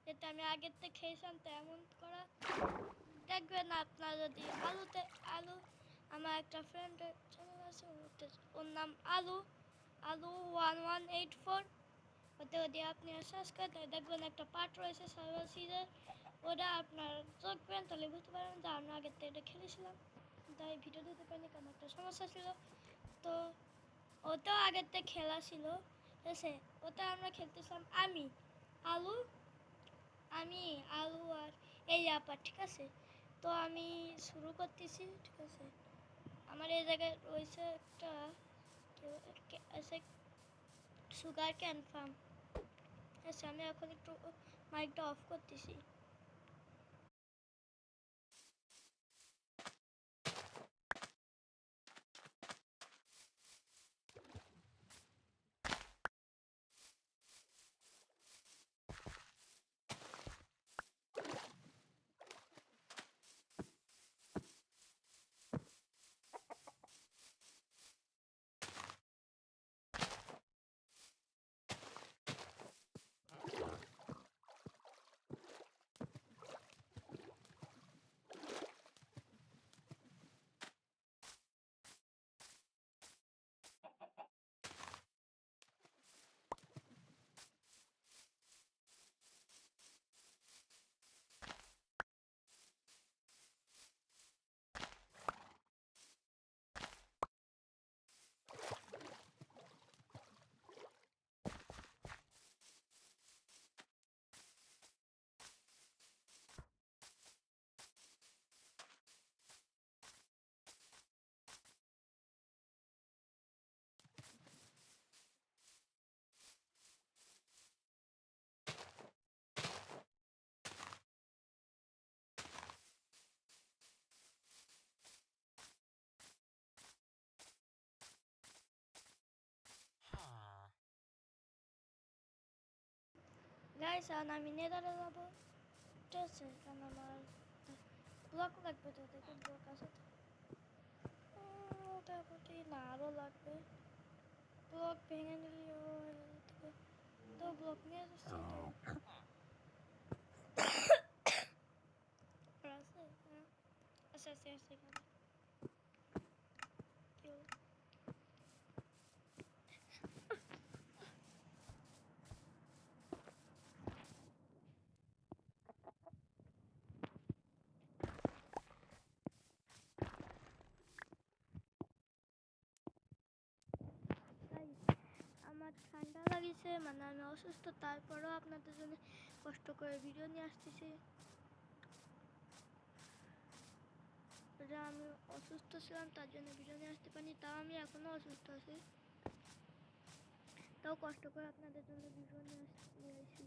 যেটা আমি আগের থেকে খেয়েছিলাম তেমন করা। দেখবেন আপনার যদি আলু আমার একটা ফ্রেন্ডের চ্যানেল আছে, ওর নাম আলু 1184, ওতে যদি আপনি সার্চ করেন দেখবেন একটা পার্ট রয়েছে সার্ভার সিজের, ওটা আপনার দেখবেন তাহলে বুঝতে পারবেন যে আমি আগের থেকে এটা খেলেছিলাম, তাই ভিডিও দিতে পারিনি কারণ একটা সমস্যা ছিল। তো ওটাও আগের থেকে খেলা ছিল, ঠিক আছে। ওটা আমরা খেলতেছিলাম আলু আলু আর এই আপার, ঠিক আছে। তো আমি শুরু করতেছি, ঠিক আছে। আমার এই জায়গায় রয়েছে একটা সুগার ক্যান ফার্ম, আচ্ছা। আমি এখন একটু মাইকটা অফ করতেছি। গাইস আমি নেদারে যাবো, ঠিক আছে, কারণ আমার ব্লক লাগবে, তো দেখে ব্লক আছে মোটামুটি না, আরও লাগবে। ব্লক ভেঙে নিলেও তো ব্লক নিয়ে যাচ্ছি তো আছে, আচ্ছা আচ্ছা আচ্ছা কি হলো? আমার ঠান্ডা লাগিয়েছে, মানে আমি অসুস্থ, তারপরেও আপনাদের জন্য কষ্ট করে ভিডিও নিয়ে আসতেছি। আমি অসুস্থ ছিলাম, তার জন্য ভিডিও নিয়ে আসতে পারিনি, তাও আমি এখনও অসুস্থ আছি, তাও কষ্ট করে আপনাদের জন্য ভিডিও নিয়ে আসি।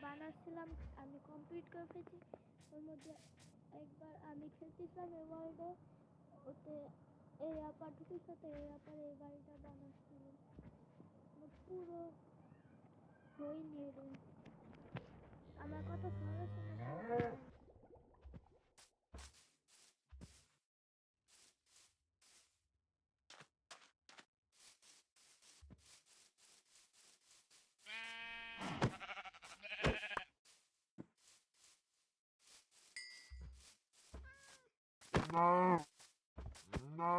বানাচ্ছিলাম আমি কমপ্লিট করে ফেলেছি। ওর মধ্যে একবার আমি খেলতেছিলাম এই ওয়ার্ল্ডে, ওতে এই আপার ঢুকির সাথে এই আপার এই বাড়িটা বানাচ্ছিল পুরো হয়নি রে। আমার কত সমস্যা No. No.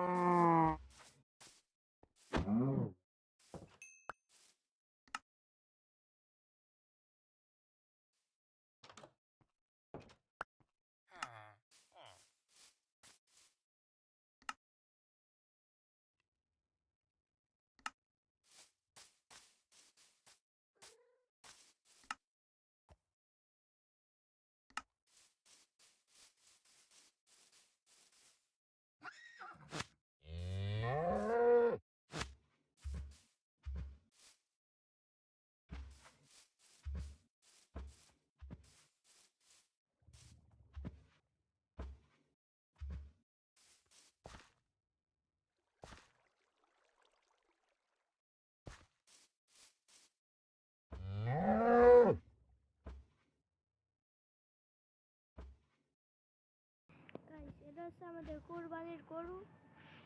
গাইস এটা হচ্ছে আমাদের কোরবানির গরু,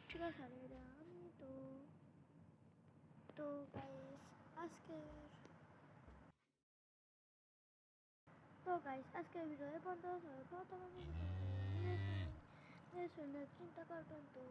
ঠিক আছে। আর এটা আমি তো তো গাইস আজকের আজকের ভিডিও এ পর্যন্ত। প্রথমে চিন্তা করবেন তো